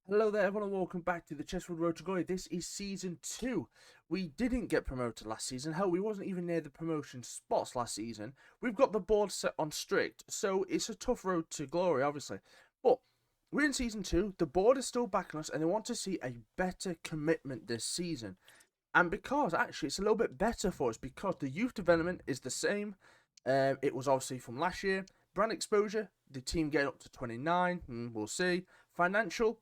Hello there everyone and welcome back to the Chesterfield RTG. This is Season 2. We didn't get promoted last season. Hell, we wasn't even near the promotion spots last season. We've got the board set on strict, so it's a tough road to glory, obviously. But we're in Season 2, the board is still backing us, and they want to see a better commitment this season. And because, actually, it's a little bit better for us, because the youth development is the same. It was obviously from last year. Brand exposure, the team getting up to 29, we'll see. Financial,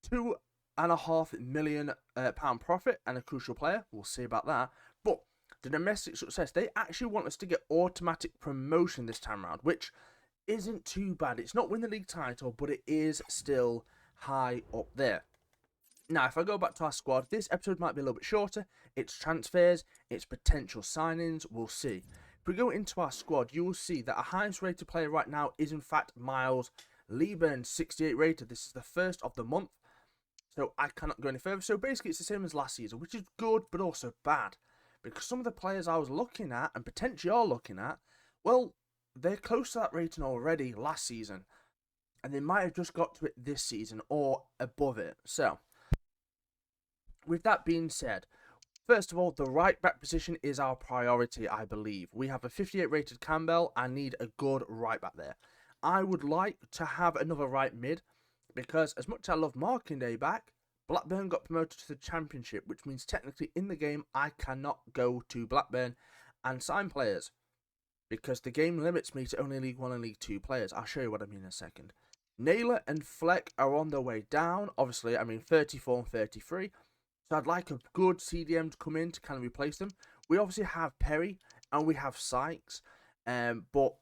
£2.5 million pound profit and a crucial player. We'll see about that. But the domestic success, they actually want us to get automatic promotion this time around, which isn't too bad. It's not win the league title, but it is still high up there. Now, if I go back to our squad, this episode might be a little bit shorter. It's transfers, it's potential signings, we'll see. If we go into our squad, you will see that our highest rated player right now is in fact Miles Lieben, 68 rated. This is the first of the month, so I cannot go any further. So basically it's the same as last season, which is good but also bad, because some of the players I was looking at and potentially are looking at, well, they're close to that rating already last season, and they might have just got to it this season or above it. So with that being said, first of all, the right back position is our priority, I believe. We have a 58 rated Campbell. I need a good right back there. I would like to have another right mid, because as much as I love Markinde back, Blackburn got promoted to the Championship, which means technically in the game I cannot go to Blackburn and sign players, because the game limits me to only League 1 and League 2 players. I'll show you what I mean in a second. Naylor and Fleck are on their way down. Obviously, I mean 34 and 33. So I'd like a good CDM to come in to kind of replace them. We obviously have Perry and we have Sykes, but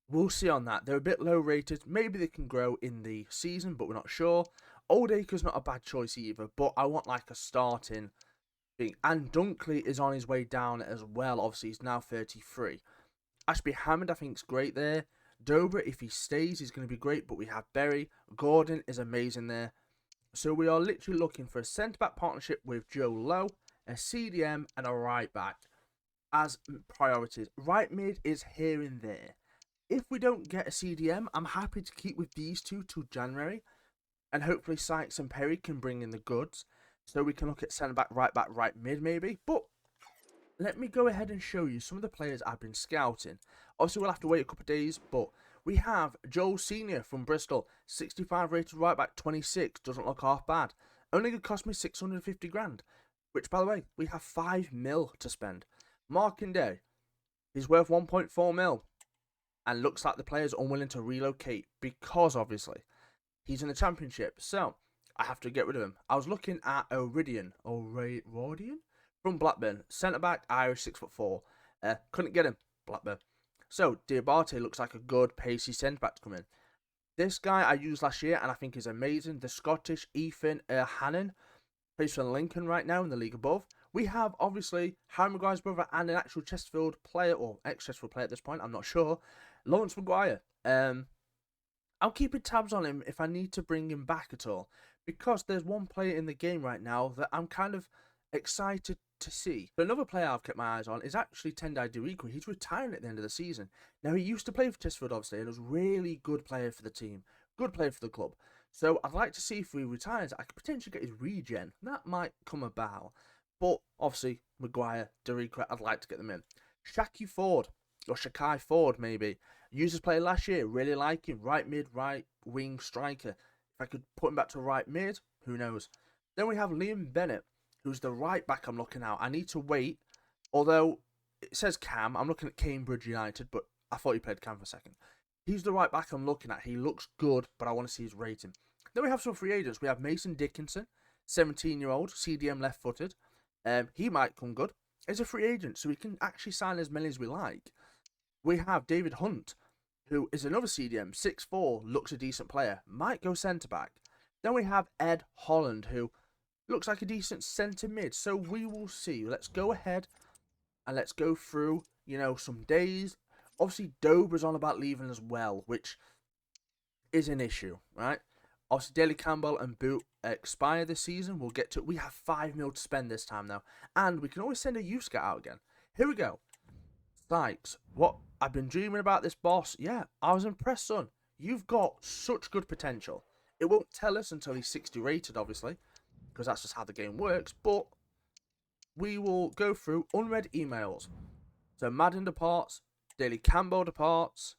we'll see on that. They're a bit low rated. Maybe they can grow in the season, but we're not sure. Oldacre's not a bad choice either, but I want like a starting thing. And Dunkley is on his way down as well. Obviously, he's now 33. Ashby Hammond, I think, is great there. Dobra, if he stays, he's going to be great, but we have Berry. Gordon is amazing there. So we are literally looking for a centre-back partnership with Joe Lowe, a CDM, and a right-back as priorities. Right mid is here and there. If we don't get a CDM, I'm happy to keep with these two till January, and hopefully Sykes and Perry can bring in the goods, so we can look at centre-back, right-back, right mid maybe. But let me go ahead and show you some of the players I've been scouting. Obviously, we'll have to wait a couple of days, but we have Joel Senior from Bristol, 65 rated right back, 26, doesn't look half bad. Only going to cost me 650 grand, which, by the way, we have 5 mil to spend. Markinde, he's worth 1.4 mil, and looks like the player's unwilling to relocate because, obviously, he's in the Championship, so I have to get rid of him. I was looking at Rodion from Blackburn, centre back, Irish, 6'4". Couldn't get him, Blackburn. So Diabate looks like a good pacey centre back to come in. This guy I used last year and I think is amazing. The Scottish Ethan Hannon plays for Lincoln right now in the league above. We have obviously Harry Maguire's brother and an actual Chesterfield player, or ex-Chesterfield player at this point, I'm not sure. Lawrence Maguire. I'm keeping tabs on him if I need to bring him back at all, because there's one player in the game right now that I'm kind of excited to see. But another player I've kept my eyes on is actually Tendai Diriku. He's retiring at the end of the season. Now, he used to play for Chesterfield, obviously, and was a really good player for the team. Good player for the club. So I'd like to see if he retires, I could potentially get his regen. That might come about. But obviously, Maguire, Diriku, I'd like to get them in. Shaky Ford, or Shakai Ford, maybe. Used his player last year, really like him. Right mid, right wing striker. If I could put him back to right mid, who knows. Then we have Liam Bennett, who's the right back I'm looking at. I need to wait, although it says Cam. I'm looking at Cambridge United, but I thought he played Cam for a second. He's the right back I'm looking at. He looks good, but I want to see his rating. Then we have some free agents. We have Mason Dickinson, 17-year-old, CDM left-footed. He might come good. He's a free agent, so we can actually sign as many as we like. We have David Hunt, who is another CDM, 6'4", looks a decent player. Might go centre-back. Then we have Ed Holland, who looks like a decent centre mid, so we will see. Let's go ahead and let's go through, some days. Obviously, Dobra's on about leaving as well, which is an issue, right? Obviously, Daly Campbell and Boot expire this season. We'll get to it. We have 5 mil to spend this time now, and we can always send a youth scout out again. Here we go. Sykes, what? I've been dreaming about this, boss. Yeah, I was impressed, son. You've got such good potential. It won't tell us until he's 60 rated, obviously, because that's just how the game works. But we will go through unread emails. So Madden departs, Daily Campbell departs,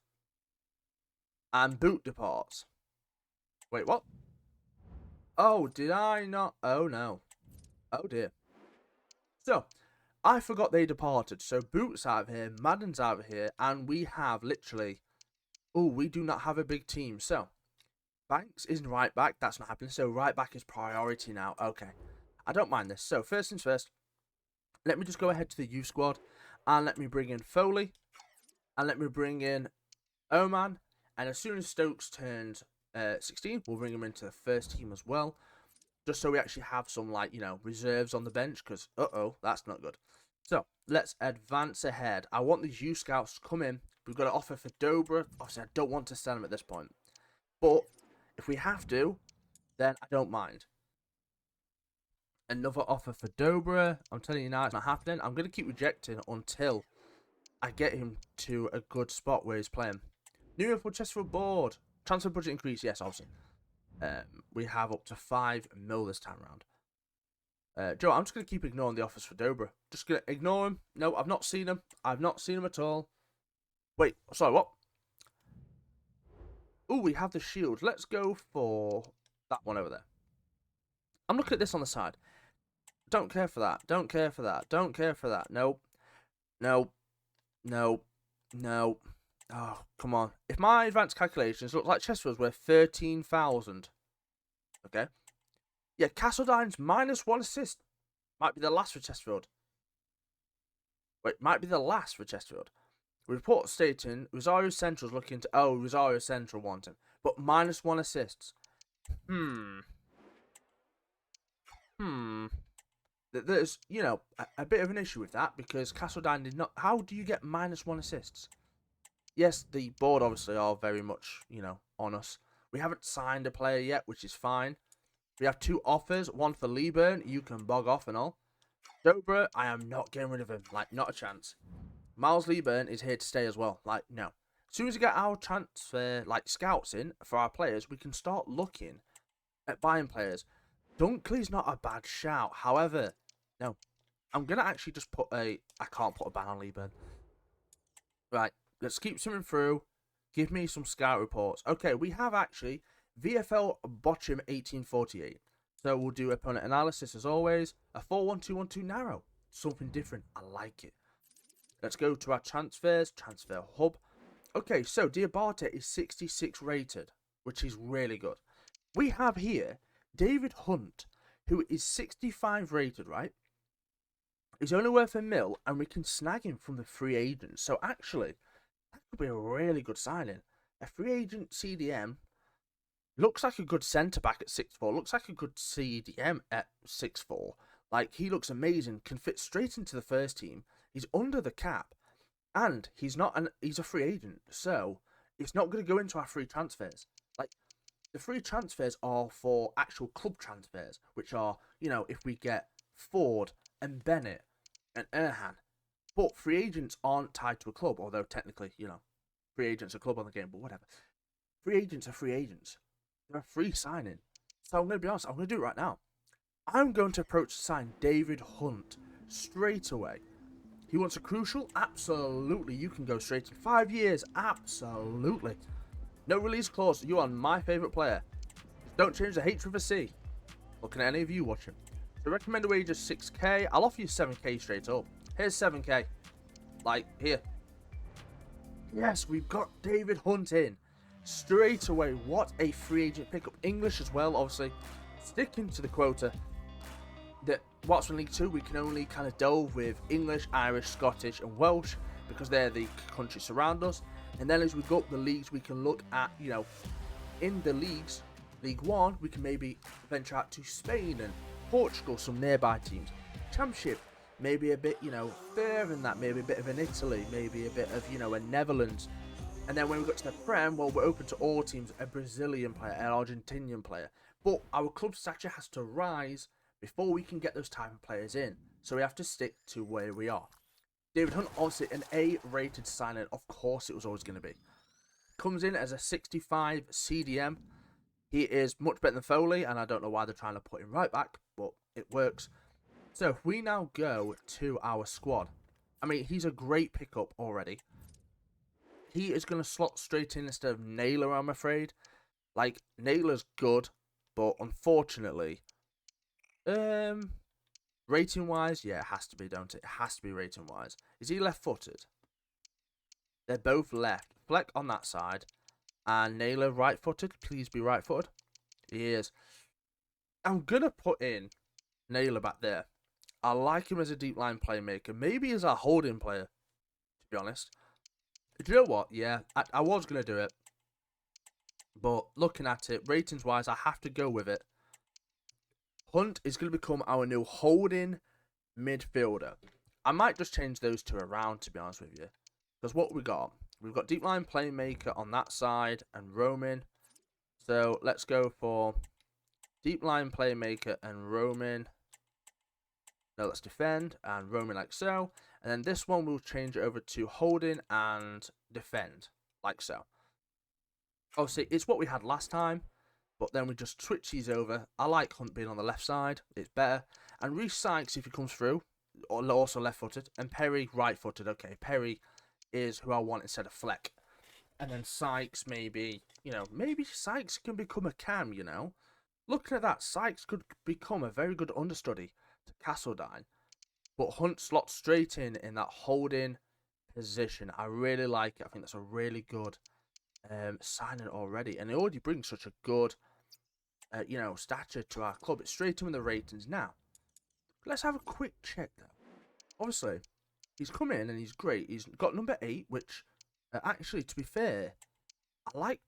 and Boot departs. Wait, what? Oh, did I not? Oh, no. Oh, dear. So, I forgot they departed. So, Boot's out of here, Madden's out of here, and we have literally... Oh, we do not have a big team. So, Banks is right back. That's not happening. So, right back is priority now. Okay. I don't mind this. So, first things first, let me just go ahead to the youth squad, and let me bring in Foley, and let me bring in Oman, and as soon as Stokes turns 16, we'll bring him into the first team as well, just so we actually have some, like, you know, reserves on the bench, because, that's not good. So, let's advance ahead. I want these youth scouts to come in. We've got an offer for Dobra. Obviously, I don't want to sell him at this point, but if we have to, then I don't mind. Another offer for Dobra. I'm telling you now, it's not happening. I'm going to keep rejecting until I get him to a good spot where he's playing. New for Chesterfield board. Transfer budget increase. Yes, obviously. We have up to 5 mil this time around. Joe, I'm just going to keep ignoring the offers for Dobra. Just going to ignore him. No, I've not seen him. I've not seen him at all. Wait, sorry, what? Oh, we have the shield. Let's go for that one over there. I'm looking at this on the side. Don't care for that. Don't care for that. Don't care for that. Nope. Nope. Nope. Nope. Oh, come on. If my advanced calculations look like Chesterfield's worth 13,000. Okay. Yeah, Castledine's -1 assist. Might be the last for Chesterfield. Wait, might be the last for Chesterfield. Report stating Rosario Central's looking to... Oh, Rosario Central want him. But -1 assists. There's, you know, a bit of an issue with that, because Castledine did not... How do you get -1 assists? Yes, the board obviously are very much, you know, on us. We haven't signed a player yet, which is fine. We have 2 offers, one for Leeburn, you can bog off and all. Dobra, I am not getting rid of him, like, not a chance. Miles Leeburn is here to stay as well, like, no. As soon as we get our transfer, like, scouts in for our players, we can start looking at buying players. Dunkley's not a bad shout, however, no. I'm going to actually just put a... I can't put a ban on Leeburn. Right. Let's keep swimming through. Give me some scout reports. Okay, we have actually VFL Bochum 1848. So we'll do opponent analysis as always. A 4-1-2-1-2 narrow. Something different. I like it. Let's go to our transfers. Transfer hub. Okay, so Diabate is 66 rated, which is really good. We have here David Hunt, who is 65 rated, right? He's only worth $1 mil, and we can snag him from the free agent. So actually... that could be a really good signing. A free agent CDM looks like a good centre-back at 6'4". Looks like a good CDM at 6'4". Like, he looks amazing. Can fit straight into the first team. He's under the cap. And he's a free agent. So, it's not going to go into our free transfers. Like, the free transfers are for actual club transfers. Which are, you know, if we get Ford and Bennett and Erhan. But free agents aren't tied to a club, although technically, you know, free agents are a club on the game, but whatever. Free agents are free agents. They're a free signing. So I'm going to be honest, I'm going to do it right now. I'm going to approach to sign David Hunt straight away. He wants a crucial? Absolutely. You can go straight in 5 years. Absolutely. No release clause. You are my favourite player. Don't change the H with a C. Looking at any of you watching. The recommended wage is 6k. I'll offer you 7k straight up. Here's 7k. Like, here. Yes, we've got David Hunt in. Straight away. What a free agent pickup. English as well, obviously. Sticking to the quota that whilst in League 2, we can only kind of delve with English, Irish, Scottish, and Welsh because they're the countries surround us. And then as we go up the leagues, we can look at, you know, in the leagues, League 1, we can maybe venture out to Spain and Portugal, some nearby teams. Championship, maybe a bit, you know, further than that, maybe a bit of an Italy, maybe a bit of, you know, a Netherlands. And then when we got to the Prem, well, we're open to all teams, a Brazilian player, an Argentinian player. But our club stature has to rise before we can get those type of players in. So we have to stick to where we are. David Hunt, obviously an A-rated signing, of course it was always going to be. Comes in as a 65 CDM. He is much better than Foley, and I don't know why they're trying to put him right back, but it works. So if we now go to our squad, I mean, he's a great pickup already. He is going to slot straight in instead of Naylor, I'm afraid. Like, Naylor's good, but unfortunately, rating-wise, yeah, it has to be, don't it? It has to be rating-wise. Is he left-footed? They're both left. Fleck on that side. And Naylor right-footed. Please be right-footed. He is. I'm going to put in Naylor back there. I like him as a deep line playmaker. Maybe as a holding player, to be honest. Do you know what? Yeah, I was going to do it. But looking at it, ratings-wise, I have to go with it. Hunt is going to become our new holding midfielder. I might just change those two around, to be honest with you. Because what we got? We've got deep line playmaker on that side and Roman. So let's go for deep line playmaker and Roman. No, let's defend and Roman like so. And then this one we'll change it over to holding and defend like so. Obviously, it's what we had last time. But then we just switch these over. I like Hunt being on the left side. It's better. And Reece Sykes, if he comes through, also left-footed. And Perry, right-footed. Okay, Perry is who I want instead of Fleck. And then Sykes, maybe, maybe Sykes can become a cam, Looking at that, Sykes could become a very good understudy to Castledine. But Hunt slots straight in that holding position. I really like it. I think that's a really good signing already. And it already brings such a good stature to our club. It's straight in with the ratings. Now, let's have a quick check though. Obviously, he's come in and he's great. He's got number 8, which, actually, to be fair, I like.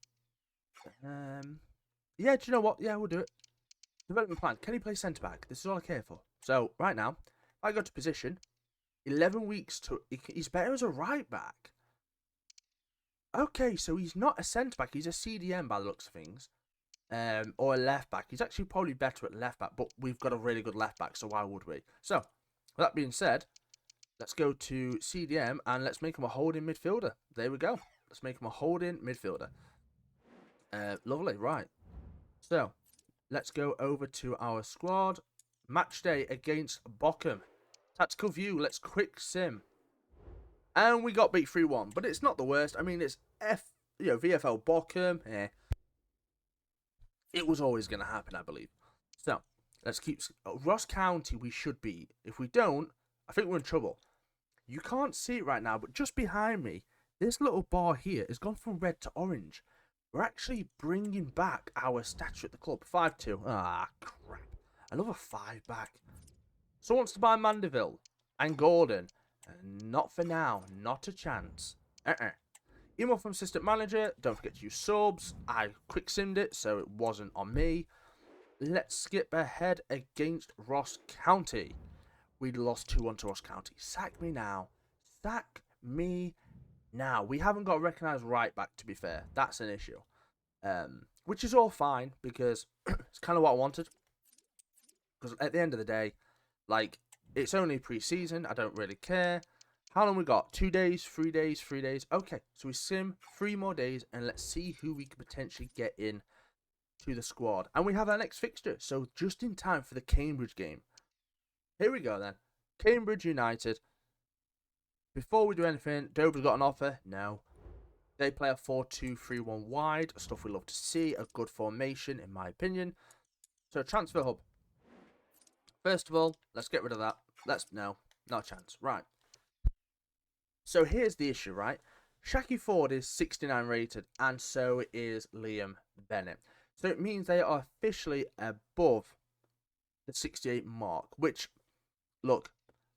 Yeah, do you know what? Yeah, we'll do it. Development plan. Can he play centre-back? This is all I care for. So, right now, if I go to position, 11 weeks to... He's better as a right-back. Okay, so he's not a centre-back. He's a CDM by the looks of things. Or a left-back. He's actually probably better at left-back, but we've got a really good left-back, so why would we? So, with that being said, let's go to CDM and let's make him a holding midfielder. There we go. Let's make him a holding midfielder. Lovely, right. So, let's go over to our squad. Match day against Bochum. Tactical view, let's quick sim. And we got beat 3-1, but it's not the worst. I mean, it's VFL Bochum. It was always going to happen, I believe. So, let's keep... Ross County we should beat. If we don't, I think we're in trouble. You can't see it right now, but just behind me, this little bar here has gone from red to orange. We're actually bringing back our stature at the club. 5-2. Ah, crap. Another 5 back. Someone wants to buy Mandeville and Gordon. Not for now. Not a chance. Email from assistant manager. Don't forget to use subs. I quick simmed it, so it wasn't on me. Let's skip ahead against Ross County. We lost 2-1 to Ross County. Sack me now. Sack me now. We haven't got a recognised right back, to be fair. That's an issue. Which is all fine, because it's kind of what I wanted. Because at the end of the day, like, it's only pre-season. I don't really care. How long we got? 2 days, 3 days, 3 days. Okay, so we sim 3 more days, and let's see who we could potentially get in to the squad. And we have our next fixture, so just in time for the Cambridge game. Here we go then. Cambridge United. Before we do anything, Dover's got an offer. No. They play a 4-2-3-1 wide. Stuff we love to see. A good formation, in my opinion. So, transfer hub. First of all, let's get rid of that. No a chance. Right. So, here's the issue, right? Shaki Ford is 69 rated, and so is Liam Bennett. So, it means they are officially above the 68 mark, which... Look,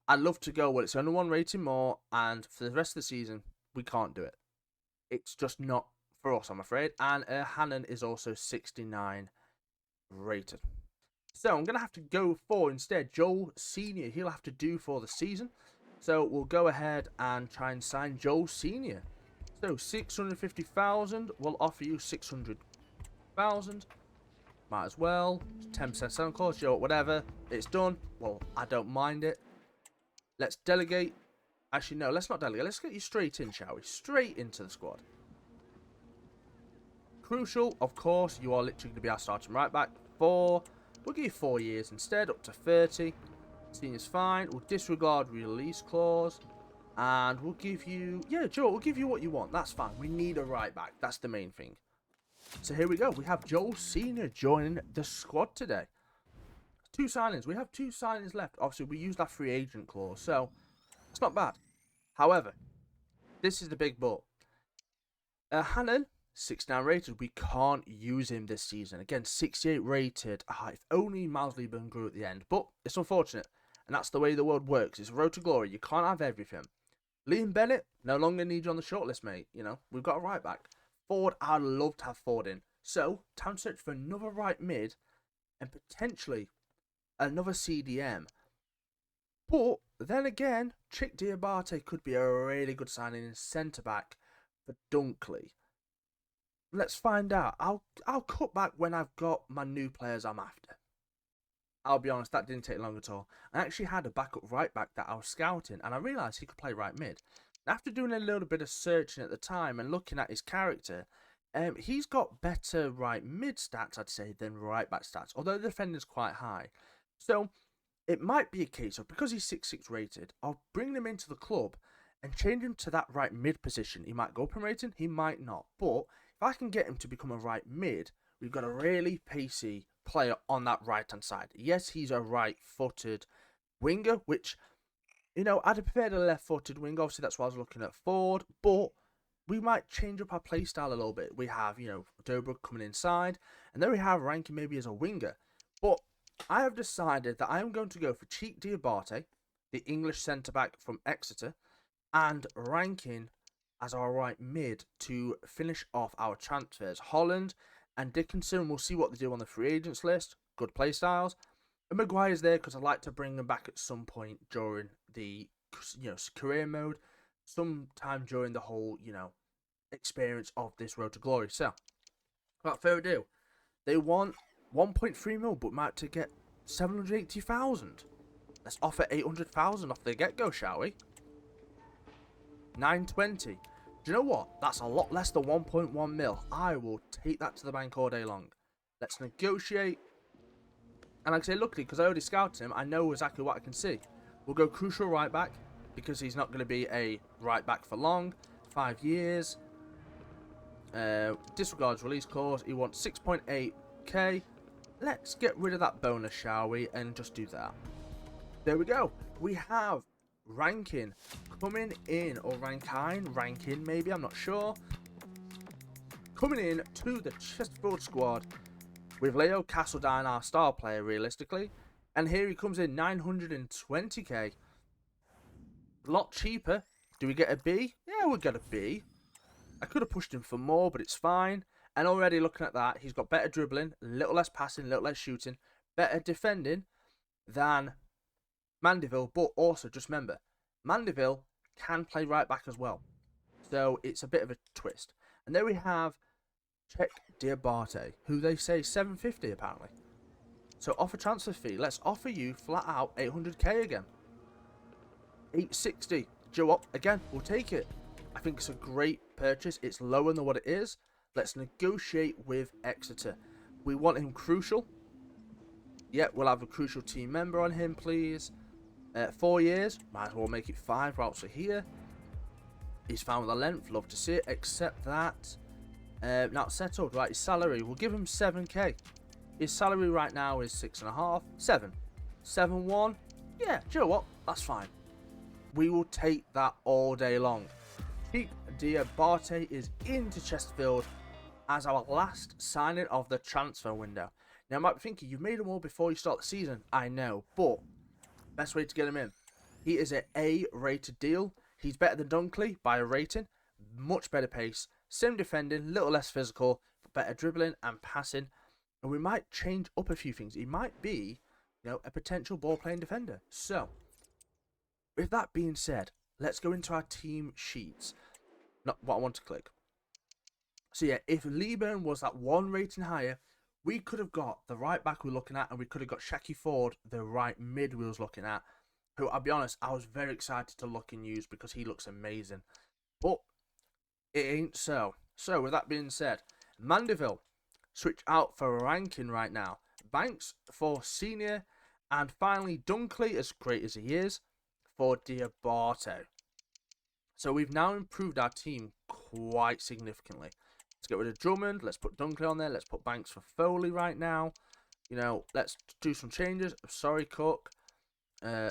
I'd love to go, well, it's only 1 rating more, and for the rest of the season, we can't do it. It's just not for us, I'm afraid. And Hannon is also 69 rated. So I'm going to have to go for, instead, Joel Senior. He'll have to do for the season. So we'll go ahead and try and sign Joel Senior. So 650,000, we'll offer you 600,000. Might as well. 10% selling cost, whatever. It's done. Well, I don't mind it. Let's delegate. Actually, no, let's not delegate. Let's get you straight in, shall we? Straight into the squad. Crucial, of course, you are literally going to be our starting right back. We'll give you 4 years instead, up to 30. Senior's fine. We'll disregard release clause. And we'll give you, yeah, Joe, we'll give you what you want. That's fine. We need a right back. That's the main thing. So here we go. We have Joel Senior joining the squad today. 2 signings. We have 2 signings left. Obviously, we used that free agent clause, so it's not bad. However, this is the big but. Hannon, 69 rated. We can't use him this season. Again, 68 rated. If only Miles Lieberman grew at the end. But it's unfortunate. And that's the way the world works. It's a road to glory. You can't have everything. Liam Bennett, no longer need you on the shortlist, mate. You know, we've got a right back. Ford, I'd love to have Ford in. So, time to search for another right mid and potentially another CDM. But then again, Chick Diabate could be a really good signing in centre back for Dunkley. Let's find out. I'll cut back when I've got my new players I'm after. I'll be honest, that didn't take long at all. I actually had a backup right back that I was scouting, and I realised he could play right mid. After doing a little bit of searching at the time and looking at his character, he's got better right mid stats, I'd say, than right back stats, although the defender's quite high. So, it might be a case of, because he's 6'6" rated, I'll bring him into the club and change him to that right mid position. He might go up in rating, he might not. But if I can get him to become a right mid, we've got a really pacey player on that right-hand side. Yes, he's a right-footed winger, which, you know, I'd have preferred a left-footed winger. Obviously, that's why I was looking at Ford. But we might change up our play style a little bit. We have, you know, Dobrik coming inside, and then we have Rankin maybe as a winger. But I have decided that I am going to go for Cheek Diabate, the English centre-back from Exeter, and Rankin as our right mid to finish off our transfers. Holland and Dickinson, we'll see what they do on the free agents list. Good play styles. And Maguire's there because I'd like to bring him back at some point during the, you know, career mode. Sometime during the whole, you know, experience of this road to glory. So, without further ado, they want 1.3 mil, but might to get 780,000. Let's offer 800,000 off the get-go, shall we? 920. Do you know what? That's a lot less than 1.1 mil. I will take that to the bank all day long. Let's negotiate. And like I say, luckily, because I already scouted him, I know exactly what I can see. We'll go crucial right back, because he's not going to be a right back for long. 5 years. Disregards release clause. He wants 6.8k. Let's get rid of that bonus, shall we? And just do that. There we go. We have Rankin coming in, or Rankin maybe, I'm not sure. Coming in to the Chesterfield squad with Leo Castledine, our star player, realistically. And here he comes in, 920k. A lot cheaper. Do we get a B? Yeah, we'll get a B. I could have pushed him for more, but it's fine. And already looking at that, he's got better dribbling, a little less passing, a little less shooting, better defending than Mandeville. But also, just remember, Mandeville can play right back as well. So it's a bit of a twist. And there we have Check Diabate, who they say 750 apparently. So offer transfer fee. Let's offer you flat out 800k again. 860. Do you know what? Again, we'll take it. I think it's a great purchase. It's lower than what it is. Let's negotiate with Exeter. We want him crucial. Yeah, we'll have a crucial team member on him, please. 4 years. Might as well make it 5 right so here. He's fine with the length. Love to see it. Except that. Not settled. Right, his salary. We'll give him 7k. His salary right now is 6.5. 7. 7.1. Yeah, do you know what? That's fine. We will take that all day long. Cheek Diabate is into Chesterfield as our last signing of the transfer window. Now, I might be thinking, you've made them all before you start the season. I know, but best way to get him in. He is an A-rated deal. He's better than Dunkley by a rating. Much better pace. Same defending, little less physical, but better dribbling and passing. And we might change up a few things. He might be, you know, a potential ball-playing defender. So, with that being said, let's go into our team sheets. Not what I want to click. So yeah, if Lieberman was that 1 rating higher, we could have got the right back we were looking at, and we could have got Shaki Ford, the right mid we was looking at, who, I'll be honest, I was very excited to look and use because he looks amazing. But it ain't so. So with that being said, Mandeville, switch out for ranking right now. Banks for senior. And finally, Dunkley, as great as he is, for Diabate. So we've now improved our team quite significantly. Let's get rid of Drummond. Let's put Dunkley on there. Let's put Banks for Foley right now. You know, let's do some changes. Sorry, Cook.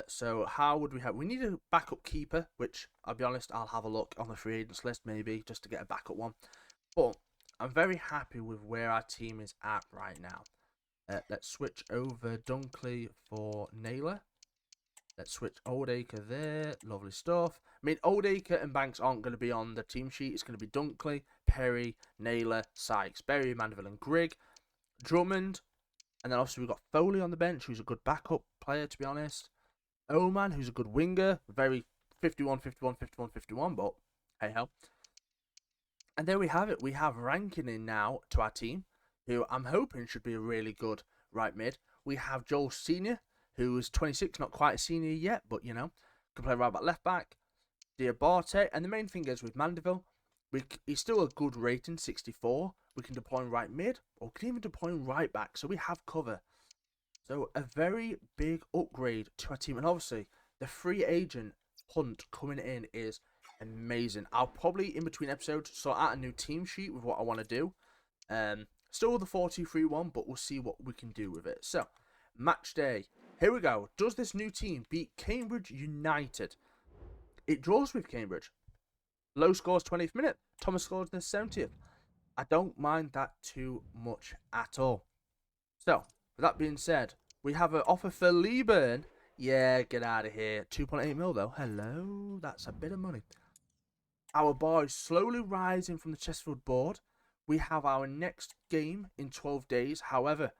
So how would we have? We need a backup keeper, which I'll be honest, I'll have a look on the free agents list maybe just to get a backup one. But I'm very happy with where our team is at right now. Let's switch over Dunkley for Naylor. Let's switch Oldacre there. Lovely stuff. I mean, Oldacre and Banks aren't going to be on the team sheet. It's going to be Dunkley, Perry, Naylor, Sykes, Berry, Mandeville, and Grigg. Drummond. And then obviously we've got Foley on the bench, who's a good backup player, to be honest. Oman, who's a good winger. Very 51, 51, 51, 51, but hey ho. And there we have it. We have Rankin in now to our team, who I'm hoping should be a really good right mid. We have Joel Senior, who is 26, not quite a senior yet, but you know, can play right back, left back. Diabate, and the main thing is with Mandeville, he's still a good rating, 64. We can deploy him right mid, or can even deploy him right back, so we have cover. So a very big upgrade to our team, and obviously the free agent hunt coming in is amazing. I'll probably in between episodes sort out a new team sheet with what I want to do. Still with the 4-2-3-1, but we'll see what we can do with it. So match day, here we go. Does this new team beat Cambridge United? It draws with Cambridge. Low scores 20th minute. Thomas scores in the 70th. I don't mind that too much at all. So, with that being said, we have an offer for Leeburn. Yeah, get out of here. 2.8 mil though. Hello. That's a bit of money. Our bar is slowly rising from the Chesterfield board. We have our next game in 12 days. However,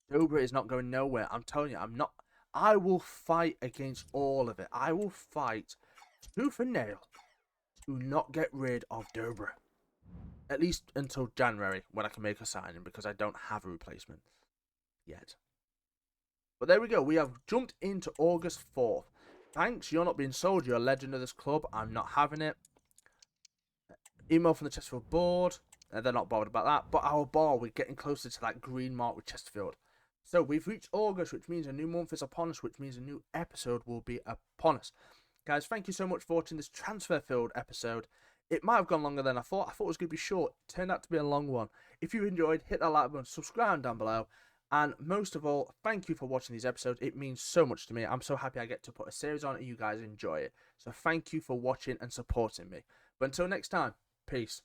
Dobra is not going nowhere. I'm telling you, I will fight against all of it. I will fight tooth and nail to not get rid of Dobra. At least until January, when I can make a signing, because I don't have a replacement yet. But there we go. We have jumped into August 4th. Thanks, you're not being sold. You're a legend of this club. I'm not having it. Email from the Chesterfield board. They're not bothered about that. But our bar, we're getting closer to that green mark with Chesterfield. So we've reached August, which means a new month is upon us, which means a new episode will be upon us. Guys, thank you so much for watching this transfer-filled episode. It might have gone longer than I thought. I thought it was going to be short. It turned out to be a long one. If you enjoyed, hit that like button, subscribe down below. And most of all, thank you for watching these episodes. It means so much to me. I'm so happy I get to put a series on and you guys enjoy it. So thank you for watching and supporting me. But until next time, peace.